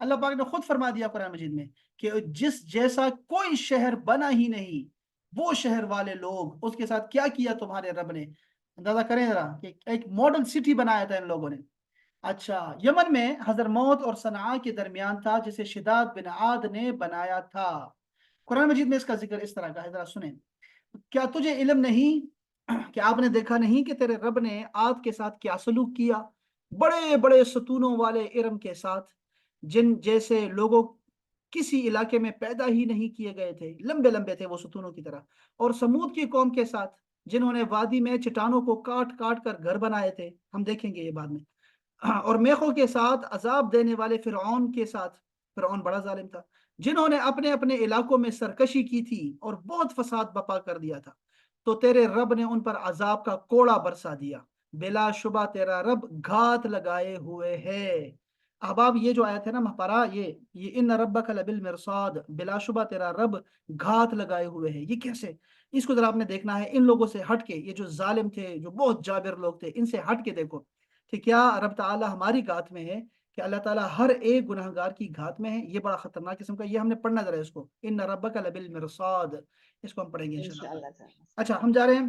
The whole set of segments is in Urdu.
اللہ پاک نے خود فرما دیا قرآن مجید میں کہ جس جیسا کوئی شہر بنا ہی نہیں، وہ شہر والے لوگ، اس کے ساتھ کیا کیا تمہارے رب نے، اندازہ کریں ذرا کہ ایک ماڈل سٹی بنایا تھا ان لوگوں نے۔ اچھا، یمن میں حضرموت اور صنعاء کے درمیان تھا، جسے شداد بن عاد نے بنایا تھا۔ قرآن مجید میں اس کا ذکر اس طرح کا ہے، ذرا سنیں۔ کیا تجھے علم نہیں کہ آپ نے دیکھا نہیں کہ تیرے رب نے عاد کے ساتھ کیا سلوک کیا، بڑے بڑے ستونوں والے ارم کے ساتھ، جن جیسے لوگوں کسی علاقے میں پیدا ہی نہیں کیے گئے تھے، لمبے لمبے تھے وہ ستونوں کی طرح۔ اور سمود کی قوم کے ساتھ، جنہوں نے وادی میں چٹانوں کو کاٹ کاٹ کر گھر بنائے تھے، ہم دیکھیں گے یہ بعد میں۔ اور میخوں کے ساتھ، عذاب دینے والے فرعون کے ساتھ، فرعون بڑا ظالم تھا، جنہوں نے اپنے اپنے علاقوں میں سرکشی کی تھی اور بہت فساد بپا کر دیا تھا، تو تیرے رب نے ان پر عذاب کا کوڑا برسا دیا، بلا شبہ تیرا رب گھات لگائے ہوئے ہے۔ احباب یہ جو آیت ہے نا محپرہ، یہ ان ربک لبالمرصاد، بلا شبہ تیرا رب گھات لگائے ہوئے ہے، یہ کیسے؟ اس کو ذرا آپ نے دیکھنا ہے ان لوگوں سے ہٹ کے، یہ جو ظالم تھے، جو بہت جابر لوگ تھے، ان سے ہٹ کے دیکھو کہ کیا رب تعالی ہماری گھات میں ہے، کہ اللہ تعالیٰ ہر ایک گناہ گار کی گھات میں ہے۔ یہ بڑا خطرناک قسم کا، یہ ہم نے پڑھنا ذرا اس کو، ان ربک لبالمرصاد، اس کو ہم پڑھیں گے انشاءاللہ تعالی۔ انشاءاللہ تعالی۔ اچھا، ہم جا رہے ہیں،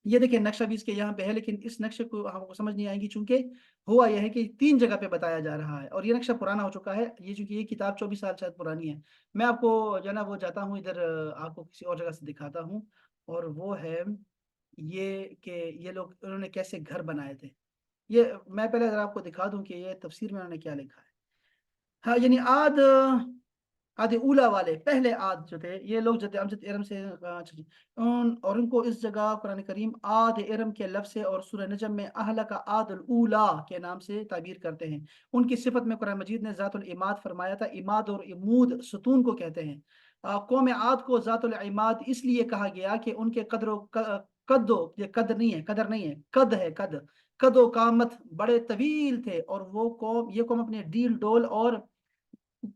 یہ دیکھیں نقشہ بھی اس کے یہاں پہ ہے، لیکن اس نقشے کو ہم کو سمجھ نہیں آئیں گی، چونکہ ہوا یہ ہے کہ 3 جگہ پہ بتایا جا رہا ہے، اور یہ نقشہ پرانا ہو چکا ہے، یہ چونکہ یہ کتاب 24 سال شاید پرانی ہے۔ میں آپ کو جو ہے نا وہ جاتا ہوں ادھر، آپ کو کسی اور جگہ سے دکھاتا ہوں، اور وہ ہے یہ کہ یہ لوگ انہوں نے کیسے گھر بنائے تھے۔ یہ میں پہلے اگر آپ کو دکھا دوں کہ یہ تفسیر میں انہوں نے کیا لکھا ہے۔ ہاں، یعنی عاد اولا والے پہلے عاد جو تھے، یہ لوگ جد امجد ارم سے، اچھا جی، اور ان کو اس جگہ قرآن کریم عاد ارم کے لفظ سے اور سورہ نجم میں اہلک عاد الاولا کے نام سے تعبیر کرتے ہیں۔ ان کی صفت میں قرآن مجید نے ذات العماد فرمایا تھا، عماد اور عمود ستون کو کہتے ہیں۔ قوم عاد کو ذات العماد اس لیے کہا گیا کہ ان کے یہ قد نہیں ہے، قدر نہیں ہے، قد ہے، قد و قامت بڑے طویل تھے، اور یہ قوم اپنے ڈیل ڈول اور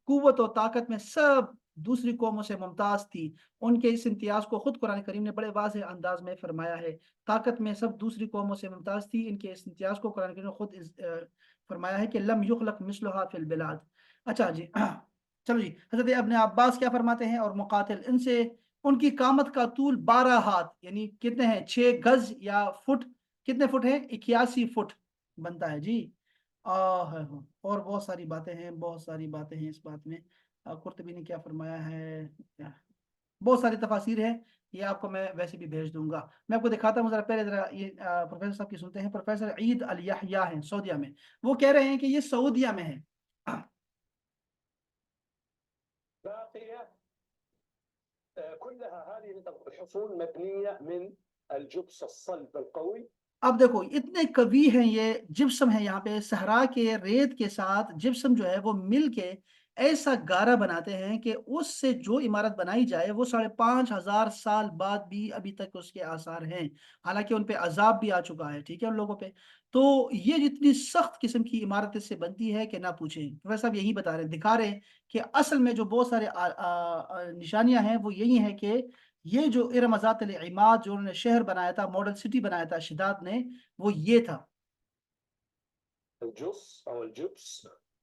قوت و طاقت میں سب دوسری قوموں سے ممتاز تھی۔ ان کے اس امتیاز کو خود قرآن کریم نے بڑے واضح انداز میں فرمایا ہے، طاقت میں سب دوسری قوموں سے ممتاز تھی، ان کے اس امتیاز کو قرآن کریم نے خود فرمایا ہے کہ لم یخلق مثلھا فی البلاد۔ اچھا جی، چلو جی، حضرت ابن عباس کیا فرماتے ہیں، اور مقاتل ان سے، ان کی قامت کا طول 12 ہاتھ، یعنی کتنے ہیں، 6 گز یا فٹ، کتنے فٹ ہیں، 81 فٹ بنتا ہے جی۔ اور بہت ساری باتیں ہیں، بہت ساری باتیں ہیں اس بات میں۔ قرطبی نے کیا فرمایا ہے، بہت ساری تفاسیر ہیں، یہ آپ کو میں ویسے بھی بھیج دوں گا۔ میں آپ کو دکھاتا ہوں ذرا، پہلے ذرا یہ پروفیسر صاحب کی سنتے ہیں۔ پروفیسر عید الیحییٰ ہیں سعودیہ میں، وہ کہہ رہے ہیں کہ یہ سعودیہ میں ہے۔ باقية كلها هذه الحصون مبنية من الجبس الصلب القوي۔ اب دیکھو اتنے قوی ہیں، یہ جپسم ہے، یہاں پہ صحرا کے ریت کے ساتھ جپسم جو ہے وہ مل کے ایسا گارا بناتے ہیں کہ اس سے جو عمارت بنائی جائے وہ 5,500 سال بعد بھی ابھی تک اس کے آثار ہیں، حالانکہ ان پہ عذاب بھی آ چکا ہے، ٹھیک ہے، ان لوگوں پہ۔ تو یہ جتنی سخت قسم کی عمارت اس سے بنتی ہے کہ نہ پوچھیں۔ پروفیسر صاحب یہی بتا رہے ہیں، دکھا رہے ہیں کہ اصل میں جو بہت سارے نشانیاں ہیں وہ یہی ہیں کہ یہ جو ارم ذات العماد جو انہوں نے شہر بنایا تھا، ماڈل سٹی بنایا تھا شداد نے، وہ یہ تھا۔ الجص أو الجبس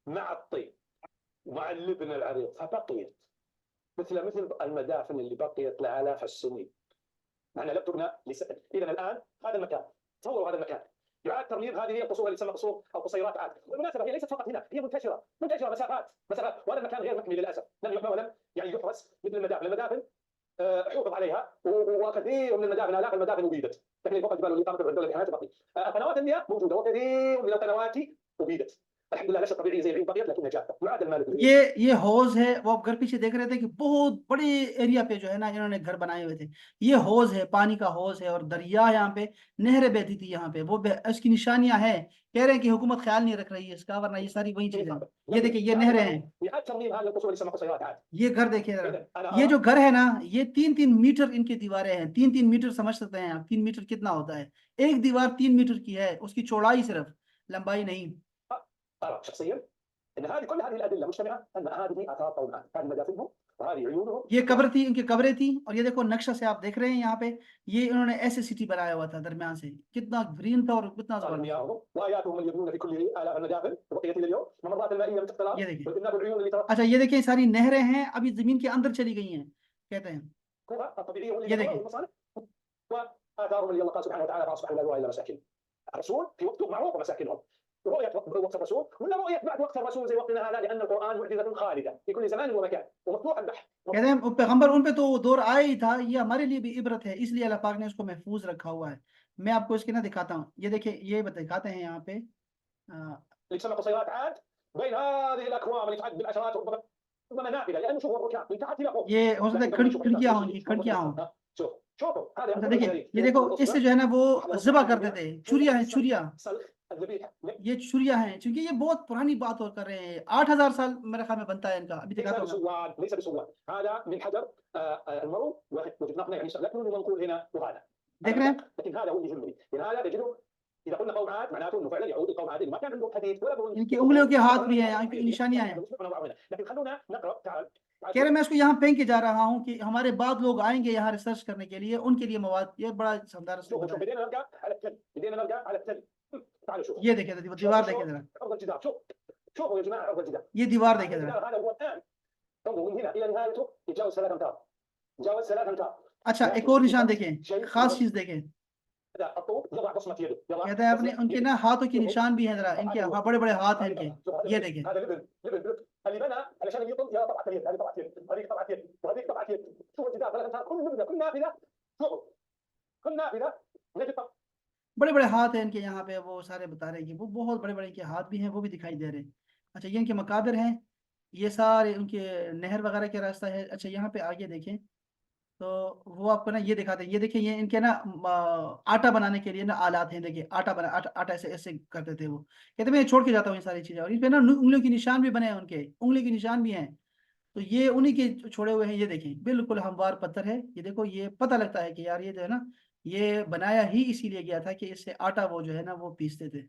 مع الطين ومع اللبن العريض، فبقيت مثل المدافن اللي بقيت لآلاف السنين. نحن لم تبنى إذا الآن هذا المكان، تصوروا هذا المكان يعاد ترميم هذه القصور اللي تسمى قصور أو قصيرات عاد. بالمناسبة هي ليست فقط هنا، هي منتشرة مسافات، وهذا المكان غير مكمل للأسف، لم يحمى ولم يعني يحرس مثل المدافن حوفظ عليها، وكثير من المدافن، آلاف المدافن أبيدت، تحمل فوق الجبال واللي قامت بالدولة الحياة بقي. قنوات المياه موجودة، وكثير من القنوات أبيدت. الحمد لله نشأت طبيعية زي العين بقيت لكنها جافة، يعاد المال. یہ حوض ہے، وہ آپ گھر پیچھے دیکھ رہے تھے کہ بہت بڑے ایریا پہ جو ہے نا انہوں نے گھر بنائے ہوئے تھے۔ یہ حوض ہے، پانی کا حوض ہے، اور دریا یہاں پہ، نہریں بہتی تھی یہاں پہ، وہ اس کی نشانیاں ہیں۔ کہہ رہے ہیں کہ حکومت خیال نہیں رکھ رہی ہے اس کا، ورنہ یہ ساری وہی چیزیں ہیں۔ یہ دیکھیں، یہ نہریں ہیں، یہ گھر دیکھیں ذرا، یہ جو گھر ہے نا، یہ 3-3 میٹر ان کی دیواریں ہیں، 3-3 میٹر سمجھ سکتے ہیں آپ، 3 میٹر کتنا ہوتا ہے، ایک دیوار 3 میٹر کی ہے، اس کی چوڑائی صرف، لمبائی نہیں۔ أرى شخصيا أن كل هذه الأدلة مجتمعة أن هذه آثار قوم عاد، هذه مدافنهم هذه عيونهم یہ قبر تھی، ان کی قبریں تھیں، اور یہ دیکھو نقشہ سے آپ دیکھ رہے ہیں یہاں پہ، یہ انہوں نے ایسے سٹی بنایا ہوا تھا درمیان سے، کتنا گرین تھا اور کتنا زبردست. مياههم واياتهم اللي يبنون في كل آلاف المدافن بقية الى اليوم ممرات المائية باستقطاب یہ دیکھیں. والابناء والعيون اللي ترى اچھا یہ دیکھیں ساری نہریں ہیں ابھی زمین کے اندر چلی گئی ہیں کہتے ہیں. الطبيعية یہ واللي دیکھیں والمصانع وآثارهم اللي الله قال سبحانه وتعالى فأصبحوا لا يرى إلا مساكن. الرسول في وقته معروف مساكنهم، رؤية وقت الرسول ولا رؤية بعد وقت الرسول زي وقتنا هذا، لأن القرآن معجزة خالدة في كل زمان ومكان ومفتوح البحث. کہتے ہیں پیغمبر ان پہ تو وہ دور آیا ہی تھا، یہ ہمارے لیے بھی عبرت ہے، اس لیے اللہ پاک نے اس کو محفوظ رکھا ہوا ہے. میں آپ کو اس کے نا دکھاتا ہوں، یہ دیکھیں یہ دکھاتے ہیں یہاں پہ اللي تسمى قصيرات عاد بين هذه الأكوام اللي تعد بالعشرات وربما نافذة، لأنه شوفوا الركام من تحت إلى فوق. یہ ہو سکتا ہے کھڑکیاں ہوں، یہ کھڑکیاں ہوں. شوفوا هذا اچھا دیکھیں یہ دیکھو اس سے جو ہے نا وہ ذبح کرتے تھے، چوریا ہیں چوریا، یہ چوریا ہیں، چونکہ یہ بہت پرانی بات اور کر رہے ہیں، 8,000 سال میرے خیال میں بنتا ہے ان کا. ابھی دکھاتا ہوں بسواد ليس بسواد، هذا من حجر المرو وجدنا احنا يعني لكن المنقول هنا وهذا دیکھ رہے ہیں. لكن هذا هو اللي يهمني، لان هذا تجده اذا قلنا قوم عاد معناته انه فعلا يعود القوم عاد ما كان عندهم حديد ولا بني، ان کی انگلیوں کے ہاتھ بھی ہیں، ان کی نشانیاں ہیں. لكن خلونا نقرا. تعال کہہ رہے میں اس کو یہاں پھینک کے جا رہا ہوں کہ ہمارے بعد لوگ آئیں گے یہاں ریسرچ کرنے کے لیے، ان کے لیے مواد. یہ بڑا شاندار اس کو شوف بدينا نرجع على الثلج، بدينا نرجع على الثلج. تعالوا شوفوا یہ دیکھیں دیوار دیکھیں ذرا، ارض الجدار. شوفوا يا جماعه ارض الجدار، یہ دیوار دیکھیں ذرا. هذا هو الان انظروا من هنا الى نهايته يتجاوز 3 امتار، يتجاوز 3 امتار. اچھا ایک اور نشان دیکھیں، خاص چیز دیکھیں، الطوب يضع بصمة يده، کہتے ہیں اپنے ان کے نا ہاتھوں کے نشان بھی ہیں ذرا، ان کے بڑے بڑے ہاتھ ہیں ان کے. یہ دیکھیں هذا لبن اللي بنى علشان يطل يا طبعة اليد، هذه طبعة يد، هذه طبعة يد، وهذه طبعة يد. شوفوا الجدار 3 امتار كل نافذة، كل نافذة. شوفوا كل نافذة نجد بڑے بڑے ہاتھ ہیں ان کے. یہاں پہ وہ سارے بتا رہے ہیں کہ وہ بہت بڑے بڑے ان کے ہاتھ بھی ہیں، وہ بھی دکھائی دے رہے ہیں. اچھا یہ ان کے مقابر ہیں، یہ سارے ان کے نہر وغیرہ کے راستہ ہے. اچھا یہاں پہ آگے دیکھیں تو وہ آپ کو نا یہ دکھاتے ہیں، یہ دیکھیں یہ ان کے نا آٹا بنانے کے لیے نا آلات ہیں. دیکھیں آٹا ایسے ایسے کرتے تھے وہ. کہتے ہیں میں چھوڑ کے جاتا ہوں یہ ساری چیزیں، اور ان پہ نا انگلیوں کے نشان بھی بنے ہیں، ان کے انگلی کے نشان بھی ہیں. تو یہ انہی کے چھوڑے ہوئے ہیں. یہ دیکھیں بالکل ہموار پتھر ہے. یہ دیکھو یہ پتہ لگتا ہے کہ یار یہ جو ہے نا یہ بنایا ہی اسی لیے گیا تھا کہ اس سے آٹا وہ جو ہے نا وہ پیستے تھے.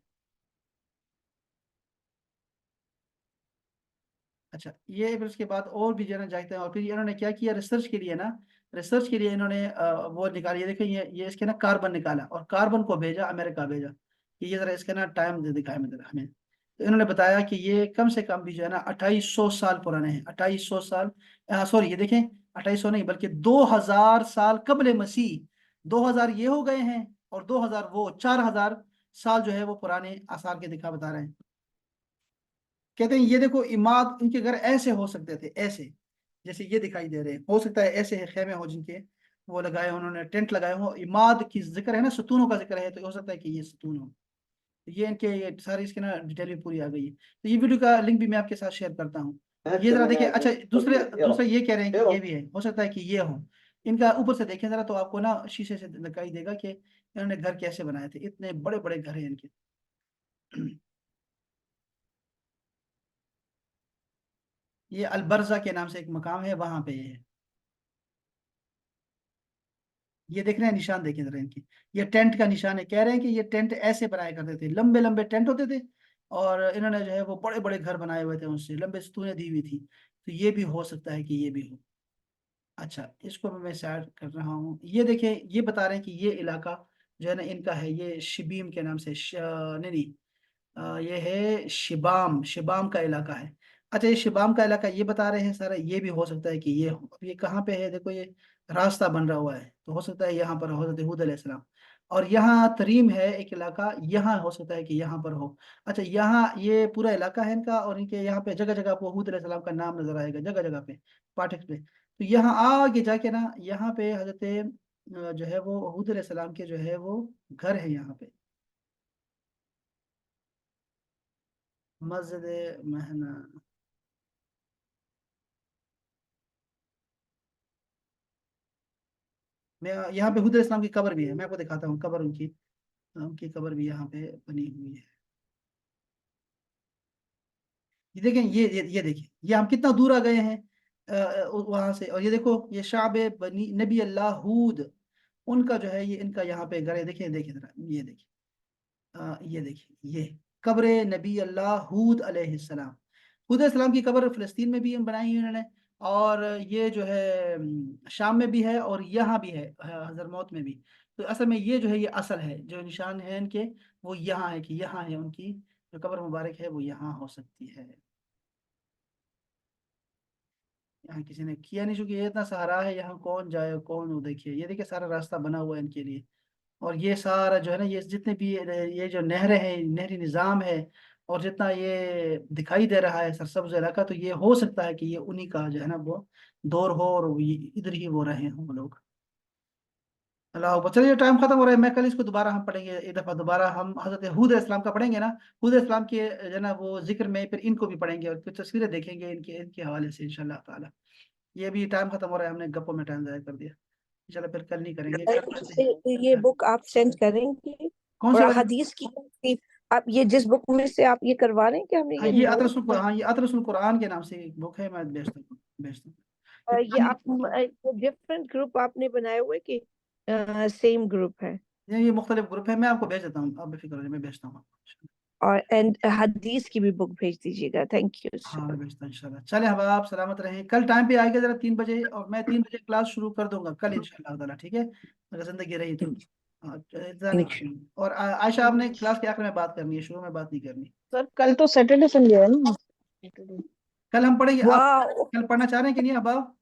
اچھا یہ پھر اس کے بعد اور بھی جو ہے نا جاتے ہیں، اور پھر انہوں نے کیا کیا ریسرچ کے لیے نا، ریسرچ کے لیے انہوں نے وہ نکالی. یہ دیکھیں یہ اس کے نا کاربن نکالا اور کاربن کو بھیجا امریکہ بھیجا. یہ ذرا اس کا نا ٹائم دکھایا میں ذرا ہمیں. تو انہوں نے بتایا کہ یہ کم سے کم بھی جو ہے نا 2800 سال پرانے ہیں. 2800 سال سوری یہ دیکھیں 2800 نہیں بلکہ 2000 سال قبل مسیح. 2000 یہ ہو گئے ہیں اور 2000 وہ 4000 سال جو ہے وہ پرانے آثار کے دکھا بتا رہے ہیں. کہتے ہیں یہ دیکھو عماد ان کے گھر ایسے ہو سکتے تھے، ایسے جیسے یہ دکھائی دے رہے ہیں. ہو سکتا ہے ایسے خیمے ہو جن کے وہ لگائے انہوں نے، ٹینٹ لگائے ہو. عماد کی ذکر ہے نا، ستونوں کا ذکر ہے، تو ہو سکتا ہے کہ یہ ستون ہو. یہ ان کے یہ ساری اس کے نا ڈیٹیل بھی پوری آ گئی ہے. تو یہ ویڈیو کا لنک بھی میں آپ کے ساتھ شیئر کرتا ہوں. یہ ذرا دیکھیں. اچھا دوسرے یہ کہہ رہے ہیں کہ یہ بھی ہے، ہو سکتا ہے کہ یہ ہو. ان کا اوپر سے دیکھیں ذرا تو آپ کو نا شیشے سے دکھائی دے گا کہ انہوں نے گھر کیسے بنائے تھے. اتنے بڑے بڑے گھر ہیں ان کے. یہ البرزہ کے نام سے ایک مقام ہے، وہاں پہ یہ ہے. یہ دیکھ رہے ہیں نشان، دیکھیں ذرا ان کی. یہ ٹینٹ کا نشان ہے. کہہ رہے ہیں کہ یہ ٹینٹ ایسے بنایا کرتے تھے، لمبے لمبے ٹینٹ ہوتے تھے، اور انہوں نے جو ہے وہ بڑے بڑے گھر بنائے ہوئے تھے، ان سے لمبے ستونیں دی ہوئی تھی. تو یہ بھی ہو سکتا ہے کہ یہ بھی ہو. اچھا اس کو میں سائڈ کر رہا ہوں. یہ دیکھیں یہ بتا رہے ہیں کہ یہ علاقہ جو ہے نا ان کا ہے، یہ شبیم کے نام سے نہیں یہ ہے شبام کا علاقہ ہے. اچھا یہ شبام کا علاقہ یہ بتا رہے ہیں سارا. یہ بھی ہو سکتا ہے کہ یہ ہو. اب یہ کہاں پہ ہے دیکھو، یہ راستہ بن رہا ہوا ہے، تو ہو سکتا ہے یہاں پر حضرت ہود علیہ السلام. اور یہاں تریم ہے ایک علاقہ، یہاں ہو سکتا ہے کہ یہاں پر ہو. اچھا یہاں یہ پورا علاقہ ہے ان کا، اور ان کے یہاں پہ جگہ جگہ کو حود علیہ السلام کا نام نظر آئے گا، جگہ جگہ پہ پاٹک پہ. تو یہاں آگے جا کے نا یہاں پہ حضرت جو ہے وہ حود علیہ السلام کے جو ہے وہ گھر ہے یہاں پہ. مسجد مہنا، میں یہاں پہ حود علیہ السلام کی قبر بھی ہے، میں آپ کو دکھاتا ہوں قبر ان کی قبر بھی یہاں پہ بنی ہوئی ہے. یہ دیکھیں یہ دیکھیں یہ ہم کتنا دور آ گئے ہیں وہاں سے. اور یہ دیکھو یہ شعب بنی نبی اللہ ہود، ان کا جو ہے یہ ان کا یہاں پہ گھر ہے. دیکھیں ذرا یہ دیکھیں یہ دیکھیں یہ قبر نبی اللہ ہود علیہ السلام. ہود علیہ السلام کی قبر فلسطین میں بھی بنائی ہوئی انہوں نے، اور یہ جو ہے شام میں بھی ہے اور یہاں بھی ہے حضرموت میں بھی. تو اصل میں یہ جو ہے یہ اصل ہے جو نشان ہے ان کے وہ یہاں ہے کہ یہاں ہے ان کی جو قبر مبارک ہے وہ یہاں ہو سکتی ہے. یہاں کسی نے کیا نہیں چونکہ یہ اتنا سہارا ہے یہاں کون جائے کون وہ دیکھیے یہ دیکھیے سارا راستہ بنا ہوا ہے ان کے لیے. اور یہ سارا جو ہے نا یہ جتنے بھی یہ جو نہریں ہیں نہری نظام ہے اور جتنا یہ دکھائی دے رہا ہے سرسبز علاقہ تو یہ ہو سکتا ہے کہ یہ انہی کا جو ہے نا وہ دور ہو اور ادھر ہی وہ رہے ہوں وہ لوگ. اللہ اکبر. چلیے ٹائم ختم ہو رہا ہے. میں کل اس کو دوبارہ ہم پڑھیں گے ایک دفعہ دوبارہ ہم حضرت حود علیہ السلام کا پڑھیں گے نا. حود علیہ السلام کے جو ہے نا وہ ذکر میں پھر ان کو بھی پڑھیں گے اور کچھ تصویریں دیکھیں گے ان کے حوالے سے انشاءاللہ تعالی. یہ بھی ٹائم ختم ہو رہا ہے ہم نے گپوں میں ٹائم ضائع کر دیا. انشاءاللہ پھر کل نہیں کریں گے کل پڑھتے یہ ہیں. بک آپ سینڈ کریں گے کون اور سے والے؟ حدیث کی آپ یہ جس بک میں سے آپ یہ کروا رہے ہیں کہ ہمیں ہاں یہ یہ نوٹ اطرس القرآن یہ اطرس القرآن کے نام سے ایک بک ہے میں بیچتا ہوں. یہ آپ ڈفرنٹ گروپ آپ نے بنائے ہوئے کہ سیم گروپ ہے یہ مختلف گروپ ہے میں آپ کو بھیج دیتا ہوں آپ بے فکر ہو جائیں میں بھیجتا ہوں. اور اینڈ حدیث کی بھی بک بھیج دیجیے گا. تھینک یو ہاں سر. میں بھیجتا ہوں انشاءاللہ. چلے اب آپ سلامت رہیں. کل ٹائم پہ آئے گا ذرا 3 بجے اور میں 3 بجے کلاس شروع کر دوں گا کل انشاءاللہ تعالیٰ. ٹھیک ہے اگر زندگی رہی تو. ہاں، انتظار نہیں کریں گے. اور عائشہ آپ نے کلاس کے آخر میں بات کرنی ہے شروع میں بات نہیں کرنی. سر کل تو سیٹرڈے سنڈے ہے نا. کل ہم پڑھیں گے. آپ واو کل پڑھنا چاہ رہے ہیں کہ نہیں اب آپ